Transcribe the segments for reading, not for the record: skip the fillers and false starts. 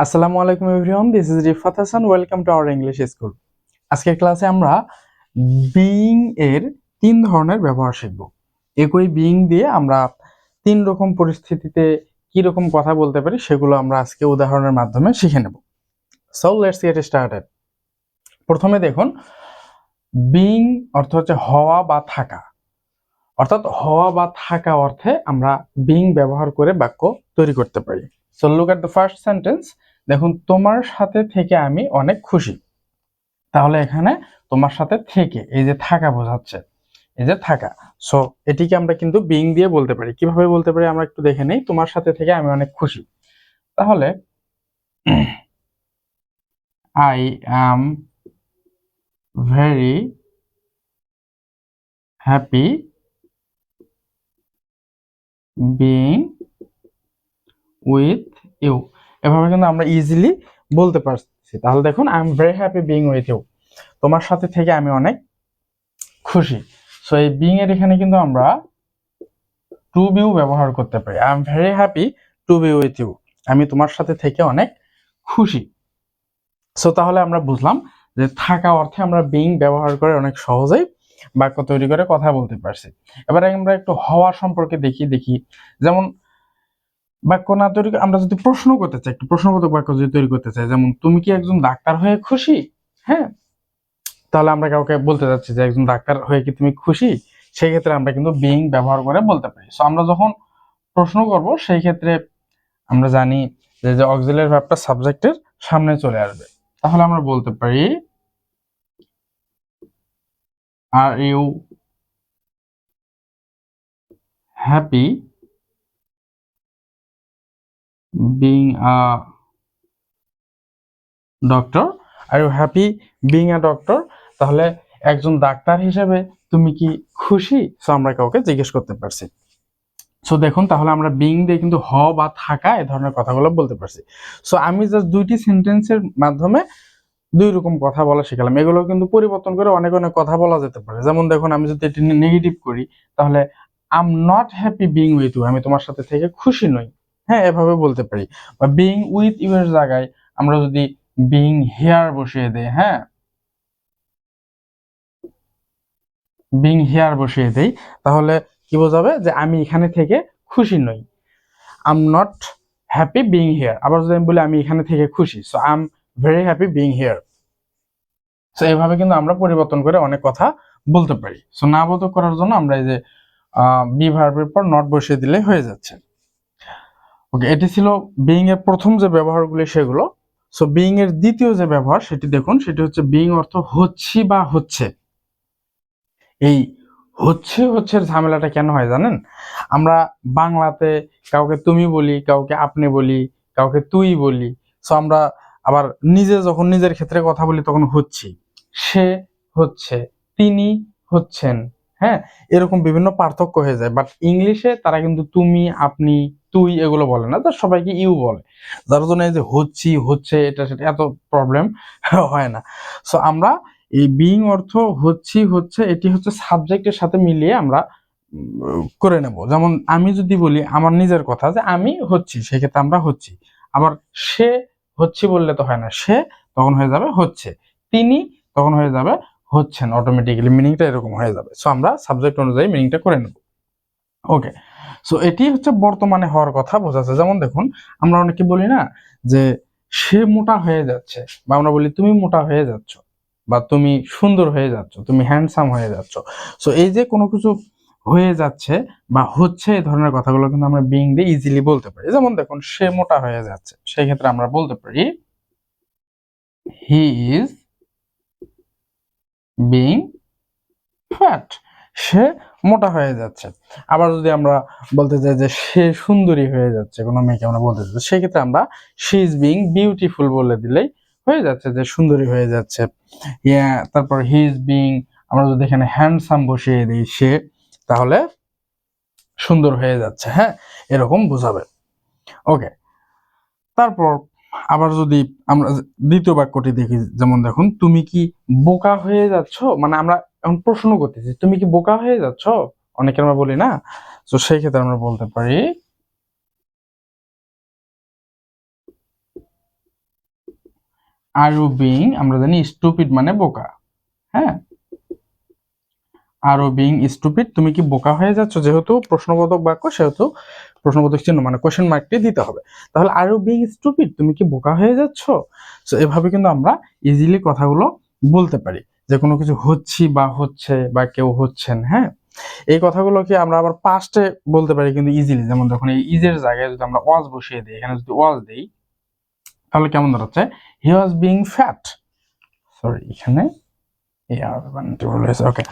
আসসালামু আলাইকুম everyone, this is Rifat Hasan. Welcome to our English school. আজকের ক্লাসে আমরা বিইং এর তিন ধরনের ব্যবহার শিখব। একই বিইং দিয়ে আমরা তিন রকম পরিস্থিতিতে কি রকম কথা বলতে পারি সেগুলো আমরা আজকে উদাহরণের মাধ্যমে শিখে নেব। So let's get started. প্রথমে দেখুন, বিইং অর্থ হচ্ছে হওয়া বা থাকা, অর্থাৎ হওয়া বা থাকা অর্থে আমরা বিইং ব্যবহার করে বাক্য তৈরি করতে পারি। So look at the first sentence. দেখুন, তোমার সাথে থেকে আমি অনেক খুশি। তাহলে এখানে তোমার সাথে থেকে এই যে থাকা বোঝাচ্ছে, এই যে থাকা। সো এটিকে আমরা কিন্তু বিইং দিয়ে বলতে পারি। কিভাবে বলতে পারি আমরা একটু দেখে নেই। তোমার সাথে থেকে আমি অনেক খুশি। তাহলে I am very happy being with you. এভাবে কিন্তু আমরা ইজিলি বলতে পারছি। তাহলে দেখুন, I am very happy being with you. তোমার সাথে থেকে আমি অনেক খুশি। সো এই বিইং এর এখানে কিন্তু আমরা টু বিও ব্যবহার করতে পারি। I am very happy to be with you. আমি তোমার সাথে থেকে অনেক খুশি। সো তাহলে আমরা বুঝলাম যে থাকা অর্থে আমরা বিইং ব্যবহার করে অনেক সহজেই বাক্য তৈরি করে কথা বলতে পারছি। এবারে আমরা একটু হওয়া সম্পর্কে দেখি। যেমন বাক্য না তৈরি, আমরা যদি প্রশ্ন করতে চাই, একটু প্রশ্নবোধক বাক্য যদি তৈরি করতে চাই, যেমন তুমি কি একজন ডাক্তার হয়ে খুশি? হ্যাঁ, তাহলে আমরা কাউকে বলতে চাচ্ছি যে একজন ডাক্তার হয়ে কি তুমি খুশি, সেই ক্ষেত্রে আমরা কিন্তু বিইং ব্যবহার করে বলতে পারি। সো আমরা যখন প্রশ্ন করব সেই ক্ষেত্রে আমরা জানি যে অক্সিলারি ভার্বটা সাবজেক্টের সামনে চলে আসবে। তাহলে আমরা বলতে পারি are you happy being a doctor? Are you happy being a doctor? তাহলে একজন ডাক্তার হিসেবে তুমি কি খুশি? সো আমরা কাউকে জিজ্ঞেস করতে পারছি। সো দেখুন, তাহলে আমরা বিইং দিয়ে কিন্তু হ বা থাকা এই ধরনের কথাগুলো বলতে পারছি। সো আমি জাস্ট দুইটি সেন্টেন্সের মাধ্যমে দুই রকম কথা বলা শিখালাম। এগুলো কিন্তু পরিবর্তন করে অনেক অনেক কথা বলা যেতে পারে। যেমন দেখুন, আমি যদি এটি নেগেটিভ করি, তাহলে I am not happy being with you, আমি তোমার সাথে থেকে খুশি নই। হ্যাঁ, এভাবে বলতে পারি। বা বিইং উইথ ইউ এর জায়গায় আমরা যদি বিইং হিয়ার বসিয়ে দেই, হ্যাঁ, বিইং হিয়ার বসিয়ে দেই, তাহলে কি বোঝাবে যে আমি এখানে থেকে খুশি নই। I am not happy being here. আবার যদি আমি বলি আমি এখানে থেকে খুশি, so I am very happy being here. So এইভাবে কিন্তু আমরা পরিবর্তন করে অনেক কথা বলতে পারি। সো না বোধক করার জন্য আমরা এই যে বি ভার্বের পর নট বসিয়ে দিলে হয়ে যাচ্ছে। ওকে, এটি ছিল বিইং এর প্রথম যে ব্যবহারগুলি সেগুলো। সো বিইং এর দ্বিতীয় যে ব্যবহার সেটি দেখুন, সেটি হচ্ছে বিইং অর্থ হচ্ছি বা হচ্ছে। এই হচ্ছে ঝামেলাটা কেন হয় জানেন? আমরা বাংলাতে কাউকে তুমি বলি, কাউকে আপনি বলি, কাউকে তুই বলি। সো আমরা আবার নিজে যখন নিজের ক্ষেত্রে কথা বলি তখন হচ্ছি, সে হচ্ছে, তিনি হচ্ছেন, হ্যাঁ, এরকম বিভিন্ন পার্থক্য হয়ে যায়। বাট ইংলিশে তারা কিন্তু তুমি, আপনি, তুই এগুলো বলে না, তার সবাইকে ইউ বলে। যার জন্য এই যে হচ্ছি, হচ্ছে, এটা সেটা এত প্রবলেম হয় না। সো আমরা এই বিইং অর্থ হচ্ছে এটি হচ্ছে সাবজেক্টের সাথে মিলিয়ে আমরা করে নেব। যেমন আমি যদি বলি আমার নিজের কথা যে আমি হচ্ছি, সেক্ষেত্রে আমরা হচ্ছি। আবার সে হচ্ছি বললে তো হয় না, সে তখন হয়ে যাবে হচ্ছে, তিনি তখন হয়ে যাবে হচ্ছেন, অটোমেটিক্যালি মিনিংটা এরকম হয়ে যাবে। সো আমরা সাবজেক্ট অনুযায়ী মিনিংটা করে নেব। ওকে, সো এটি হচ্ছে বর্তমানে হওয়ার কথা বোঝাচ্ছে। যেমন দেখুন, আমরা অনেকে বলি না যে সে মোটা হয়ে যাচ্ছে, বা আমরা বলি তুমি মোটা হয়ে যাচ্ছ, বা তুমি সুন্দর হয়ে যাচ্ছ, তুমি হ্যান্ডসাম হয়ে যাচ্ছ। সো এই যে কোনো কিছু হয়ে যাচ্ছে বা হচ্ছে, এই ধরনের কথাগুলো কিন্তু আমরা বিইং দিয়ে ইজিলি বলতে পারি। যেমন দেখুন, সে মোটা হয়ে যাচ্ছে, সেই ক্ষেত্রে আমরা বলতে পারি হি ইজ বিইং ফ্যাট। সে মোটা হয়ে যাচ্ছে। আবার যদি আমরা বলতে চাই যে সে সুন্দরী হয়ে যাচ্ছে, কোনো মেয়েকে আমরা বলতে চাই, সেক্ষেত্রে আমরা শি ইজ বিইং বিউটিফুল বলে দিলেই হয়ে যাচ্ছে যে সুন্দরী হয়ে যাচ্ছে। তারপর হি ইজ বিইং, আমরা যদি এখানে হ্যান্ডসাম বসিয়ে দিই সে, তাহলে সুন্দর হয়ে যাচ্ছে। হ্যাঁ, এরকম বোঝাবে। ওকে, তারপর আবার যদি আমরা দ্বিতীয় বাক্যটি দেখি, যেমন দেখুন, তুমি কি বোকা হয়ে যাচ্ছ, মানে আমরা এখন প্রশ্ন করতেছি তুমি কি বোকা হয়ে যাচ্ছ, অনেকে আমরা বলি না। তো সেই ক্ষেত্রে আমরা বলতে পারি আর ইউ বিং, আমরা জানি স্টুপিড মানে বোকা, হ্যাঁ, আর ইউ বিং স্টুপিড, তুমি কি বোকা হয়ে যাচ্ছ, যেহেতু প্রশ্নবোধক বাক্য সেহেতু প্রশ্নবোধক চিহ্ন মানে কোশ্চেন মার্কটি দিতে হবে। তাহলে আর ইউ বিং স্টুপিড, তুমি কি বোকা হয়ে যাচ্ছ। সো এভাবে কিন্তু আমরা ইজিলি কথাগুলো বলতে পারি, যে কোনো কিছু হচ্ছি বা হচ্ছে বা কেউ হচ্ছেন, হ্যাঁ। এই কথাগুলোকে আমরা আবার পাস্টে বলতে পারি কিন্তু ইজিলি, যেমন যখন এই ইজের জায়গায় যদি আমরা ওয়াজ বসিয়ে দিই, এখানে যদি ওয়াজ দিই তাহলে কেমন দাঁড়াচ্ছে, he was being fat, sorry এখানে ওকে,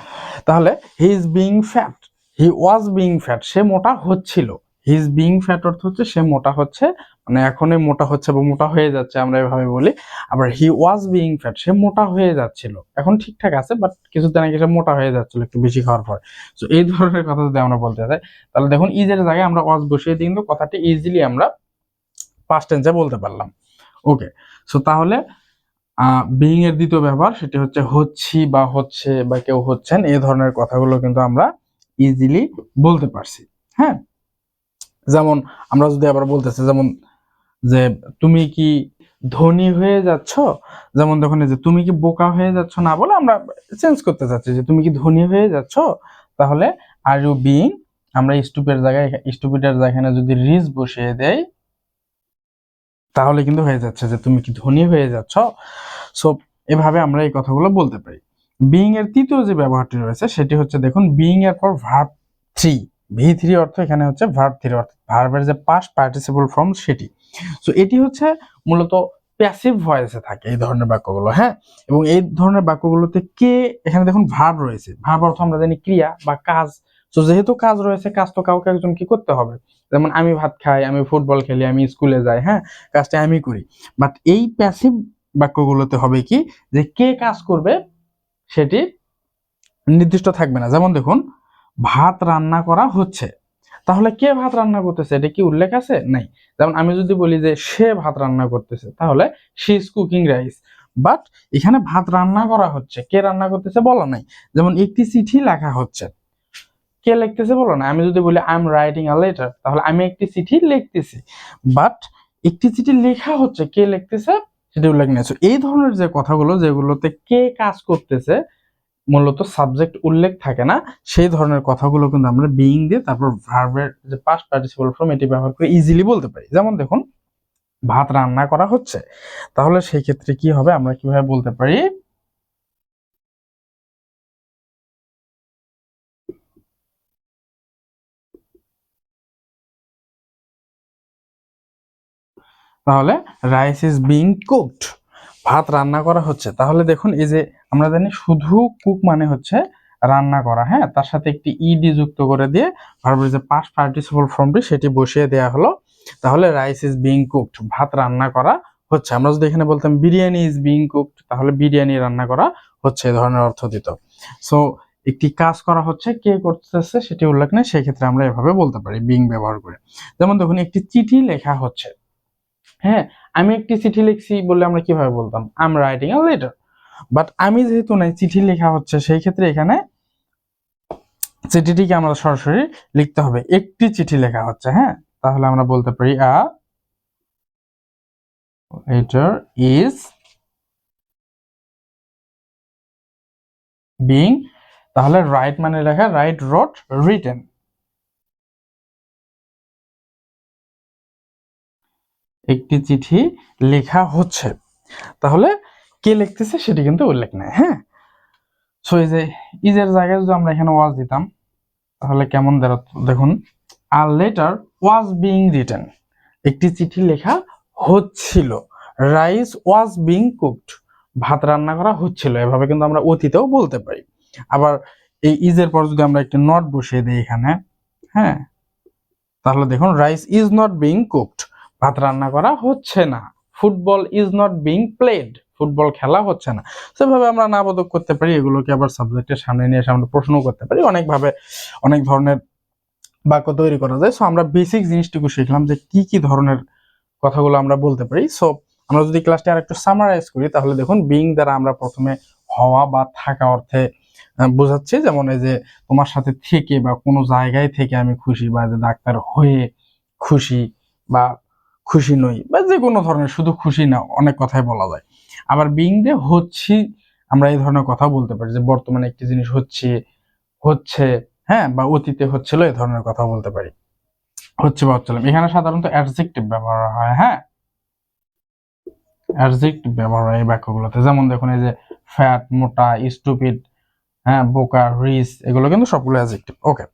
তাহলে he is being fat, he was being fat, সে মোটা হচ্ছিল, হি ইজ বিং ফ্যাট অর্থ হচ্ছে সে মোটা হচ্ছে, মানে এখনই মোটা হচ্ছে বা মোটা হয়ে যাচ্ছে আমরা এভাবে বলি। আবার হি ওয়াজ বিং ফ্যাট, সে মোটা হয়ে যাচ্ছিল, এখন ঠিকঠাক আছে বাট কিছুদিন আগে সে মোটা হয়ে যাচ্ছিল একটু বেশি খাওয়ার পর। তো এই ধরনের কথা যদি আমরা বলতে চাই তাহলে দেখুন ইজের জায়গায় আমরা ওয়াজ বসিয়ে দিই, কিন্তু কথাটি ইজিলি আমরা পাস্ট টেন্সে বলতে পারলাম। ওকে, সো তাহলে বিং এর দ্বিতীয় ব্যবহার সেটি হচ্ছে হচ্ছি বা হচ্ছে বা কেউ হচ্ছেন, এই ধরনের কথাগুলো কিন্তু আমরা ইজিলি বলতে পারছি, হ্যাঁ। যেমন আমরা যদি আবার বলতেছি, যেমন যে তুমি কি ধনী হয়ে যাচ্ছ, যেমন দেখুন যে তুমি কি বোকা হয়ে যাচ্ছ না বলে আমরা চেঞ্জ করতে চাচ্ছি যে তুমি কি ধনী হয়ে যাচ্ছ, তাহলে আর ইউ বিং, আমরা স্টুপিডের জায়গায় যদি রিজ বসিয়ে দেই তাহলে কিন্তু হয়ে যাচ্ছে যে তুমি কি ধনী হয়ে যাচ্ছ। সো এভাবে আমরা এই কথাগুলো বলতে পারি। বিং এর তৃতীয় যে ব্যবহারটি রয়েছে সেটি হচ্ছে, দেখুন বিং এর পর ভার্ব থ্রি, ভি3 অর্থ এখানে হচ্ছে ভার্ব থ্রি, অর্থাৎ ভার্বের যে পাস্ট পার্টিসিপল ফর্ম সেটি। সো এটি হচ্ছে মূলত প্যাসিভ ভয়েসে থাকে এই ধরনের বাক্যগুলো, হ্যাঁ। এবং এই ধরনের বাক্যগুলোতে কে, এখানে দেখুন ভার্ব রয়েছে, ভার্ব অর্থ আমরা জানি ক্রিয়া বা কাজ। তো যেহেতু কাজ রয়েছে, কাজ তো কাউকে একজন কি করতে হবে, যেমন আমি ভাত খাই, আমি ফুটবল খেলি, আমি স্কুলে যাই, হ্যাঁ, কাজটা আমি করি। বাট এই প্যাসিভ বাক্যগুলোতে হবে কি, যে কে কাজ করবে সেটি নির্দিষ্ট থাকবে না। যেমন দেখুন ভাত রান্না করা হচ্ছে, তাহলে কে ভাত রান্না করতেছে এটা কি উল্লেখ আছে, নাই। যেমন আমি যদি বলি যে সে ভাত রান্না করতেছে, তাহলে she is cooking rice, but এখানে ভাত রান্না করা হচ্ছে, কে রান্না করতেছে বলা নাই। যেমন একটি চিঠি লেখা হচ্ছে, কে লিখতেছে বলো না। আমি যদি বলি I am writing a letter, তাহলে আমি একটি চিঠি লিখতেছি, বাট একটি চিঠি লেখা হচ্ছে, কে লিখতেছে সেটা উল্লেখ নেই। এই ধরনের যে কথাগুলো যেগুলোতে কে কাজ করতেছে মূলত সাবজেক্ট উল্লেখ থাকে না, সেই ধরনের কথাগুলো কিন্তু আমরা বিইং দিয়ে তারপর ভার্বের যে পাস্ট পার্টিসিপল ফর্ম এটি ব্যবহার করে ইজিলি বলতে পারি। যেমন দেখুন ভাত রান্না করা হচ্ছে, তাহলে সেই ক্ষেত্রে কি হবে, আমরা কিভাবে বলতে পারি, তাহলে রাইস ইজ বিং কুকড, ভাত রান্না করা হচ্ছে। তাহলে দেখুন এই যে আমরা জানি শুধু কুক মানে হচ্ছে রান্না করা, হ্যাঁ, তার সাথে একটি ইডি যুক্ত করে দিয়ে ভার্বের যে পাস্ট পার্টিসিপল ফর্মটি সেটি বসিয়ে দেওয়া হলো, তাহলে রাইস ইজ বিং কুকড, ভাত রান্না করা হচ্ছে। আমরা যদি এখানে বলতাম বিরিয়ানি ইজ বিং কুকড, তাহলে বিরিয়ানি রান্না করা হচ্ছে, এই ধরনের অর্থ দিত। সো একটি কাজ করা হচ্ছে, কে করতেছে সেটি উল্লেখ নেই, সেই ক্ষেত্রে আমরা এভাবে বলতে পারি বিং ব্যবহার করে। যেমন দেখুন একটি চিঠি লেখা হচ্ছে, হ্যাঁ, আমি একটি চিঠি লিখছি বললে আমরা কিভাবে বলতাম, I am writing a letter, but আমি যেহেতু নাই, চিঠি লেখা হচ্ছে, সেই ক্ষেত্রে এখানে চিঠিটিকে আমরা সরাসরি লিখতে হবে, একটি চিঠি লেখা হচ্ছে, হ্যাঁ, তাহলে আমরা বলতে পারি আ লেটার ইজ বিং, তাহলে রাইট মানে লেখা, রাইট রোট রিটেন, একটি চিঠি লেখা হচ্ছে, তাহলে কে লিখতেছে সেটি কিন্তু উল্লেখ নেই, হ্যাঁ। সো এই যে ইজের জায়গায় যদি আমরা এখানে ওয়াজ দিতাম তাহলে কেমন দাঁড়াতো, দেখুন a letter was being written, একটি চিঠি লেখা হচ্ছিল, রাইস ওয়াজ বিং কুকড, ভাত রান্না করা হচ্ছিল, এভাবে কিন্তু আমরা অতীতেও বলতে পারি। আবার এই ইজের পর যদি আমরা একটি নট বসিয়ে দিই এখানে, হ্যাঁ, তাহলে দেখুন rice is not being cooked, ভাত রান্না করা হচ্ছে না, football is not being played, football খেলা হচ্ছে না। সেভাবে আমরা নাবোধক করতে পারি, এগুলোকে আবার সাবজেক্টের সামনে নিয়ে এসে আমরা প্রশ্ন করতে পারি, অনেকভাবে অনেক ধরনের বাক্য তৈরি করা যায়। সো আমরা বেসিক জিনিসটুকু শিখলাম যে কি কি ধরনের কথাগুলো আমরা বলতে পারি। সো আমরা যদি ক্লাসটা আর একটু সামারাইজ করি তাহলে দেখুন বিং দ্বারা আমরা প্রথমে হওয়া বা থাকা অর্থে বোঝাচ্ছি, যেমন এই যে তোমার সাথে থেকে বা কোনো জায়গায় থেকে আমি খুশি, বা যে ডাক্তার হয়ে খুশি বা খুশি নই, বা যে কোনো ধরনের, শুধু খুশি না, অনেক কথাই বলা যায়। আবার বিং দিয়ে হচ্ছি আমরা এই ধরনের কথা বলতে পারি, যে বর্তমানে একটি জিনিস হচ্ছে, হ্যাঁ, বা অতীতে হচ্ছিল, এই ধরনের কথা বলতে পারি, হচ্ছে বা হচ্ছিল। এখানে সাধারণত অ্যাডজেক্টিভ ব্যবহার হয়, হ্যাঁ, অ্যাডজেক্টিভ ব্যবহার হয় এই বাক্যগুলোতে। যেমন দেখুন এই যে ফ্যাট, মোটা, স্টুপিড, হ্যাঁ, বোকা, রিচ, এগুলো কিন্তু সবগুলো অ্যাডজেক্টিভ। ওকে,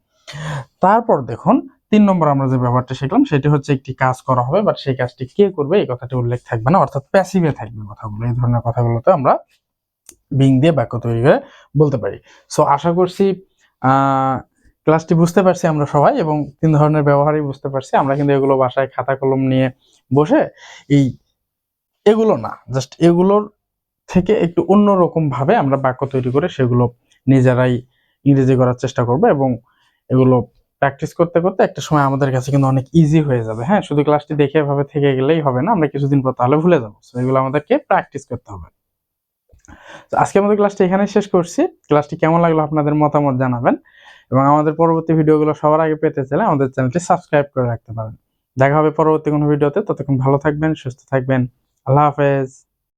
তারপর দেখুন 3 নম্বর আমরা যে ব্যাপারটা শিখলাম সেটি হচ্ছে একটি কাজ করা হবে, বাট সেই কাজটি কে করবে এই কথাটি উল্লেখ থাকবে না, অর্থাৎ প্যাসিভে থাকবে কথাগুলো। এই ধরনের কথাগুলোতে আমরা বিং দিয়ে বাক্য তৈরি করে বলতে পারি। সো আশা করছি ক্লাসটি বুঝতে পারছি আমরা সবাই, এবং 3 ধরনের ব্যবহারই বুঝতে পারছি। আমরা কিন্তু এগুলো বাসায় খাতা কলম নিয়ে বসে এই এগুলো না, জাস্ট এগুলোর থেকে একটু অন্যরকম ভাবে আমরা বাক্য তৈরি করে সেগুলো নিজেরাই ইংরেজি করার চেষ্টা করব, এবং এগুলো প্র্যাকটিস করতে করতে একটা সময় আমাদের কাছে কিন্তু অনেক ইজি হয়ে যাবে। হ্যাঁ, শুধু ক্লাসটি দেখে এভাবে থেকে গেলেই হবে না, আমরা কিছুদিন পর তাহলে ভুলে যাবো। সো এগুলো আমাদেরকে প্র্যাকটিস করতে হবে। তো আজকে আমাদের ক্লাসটি এখানে শেষ করছি। ক্লাসটি কেমন লাগলো আপনাদের মতামত জানাবেন, এবং আমাদের পরবর্তী ভিডিওগুলো সবার আগে পেতে চাইলে আমাদের চ্যানেলটি সাবস্ক্রাইব করে রাখতে পারেন। দেখা হবে পরবর্তী কোনো ভিডিওতে। ততক্ষণ ভালো থাকবেন, সুস্থ থাকবেন। আল্লাহ হাফেজ।